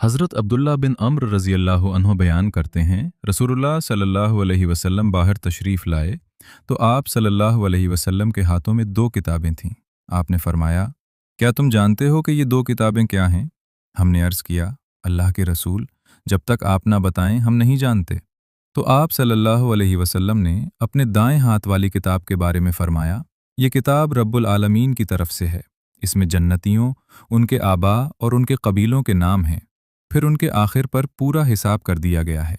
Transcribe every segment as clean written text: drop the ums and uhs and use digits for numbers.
हज़रत अब्दुल्ला बिन अम्र रज़ी अल्लाह अन्हु बयान करते हैं, रसूलुल्लाह सल्लल्लाहु अलैहि वसल्लम बाहर तशरीफ़ लाए तो आप सल्लल्लाहु अलैहि वसल्लम के हाथों में दो किताबें थीं। आपने फरमाया, क्या तुम जानते हो कि ये दो किताबें क्या हैं? हमने अर्ज़ किया, अल्लाह के रसूल, जब तक आप ना बताएं हम नहीं जानते। तो आप सल्लल्लाहु अलैहि वसल्लम ने अपने दाएं हाथ वाली किताब के बारे में फरमाया, ये किताब रब्बुल आलमीन की तरफ से है। इसमें जन्नतियों, उनके आबा और उनके कबीलों के नाम हैं। फिर उनके आखिर पर पूरा हिसाब कर दिया गया है,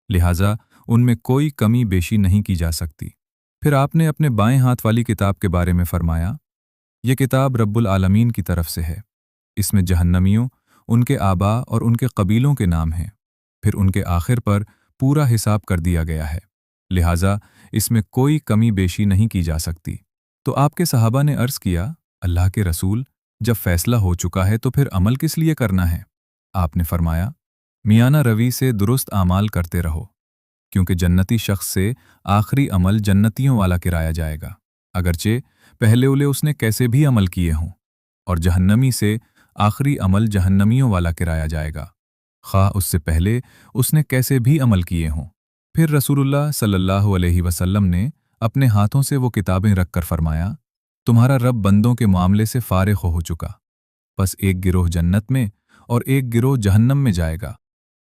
लिहाजा उनमें कोई कमी बेशी नहीं की जा सकती। फिर आपने अपने बाएं हाथ वाली किताब के बारे में फरमाया, ये किताब रब्बुल आलमीन की तरफ से है। इसमें जहन्नमियों, उनके आबा और उनके कबीलों के नाम हैं। फिर उनके आखिर पर पूरा हिसाब कर दिया गया है, लिहाजा इसमें कोई कमी बेशी नहीं की जा सकती। तो आपके सहाबा ने अर्ज़ किया, अल्लाह के रसूल, जब फैसला हो चुका है तो फिर अमल किस लिए करना है? आपने फरमाया, मियाना रवी से दुरुस्त आमाल करते रहो, क्योंकि जन्नती शख्स से आखिरी अमल जन्नतियों वाला किराया जाएगा, अगरचे पहले उले उसने कैसे भी अमल किए हों, और जहन्नमी से आखिरी अमल जहन्नमियों वाला किराया जाएगा, खा उससे पहले उसने कैसे भी अमल किए हों। फिर रसूलुल्लाह सल्लल्लाहु अलैहि वसल्लम ने अपने हाथों से वो किताबें रखकर फरमाया, तुम्हारा रब बंदों के मामले से फारिग हो चुका, बस एक गिरोह जन्नत में और एक गिरोह जहन्नम में जाएगा।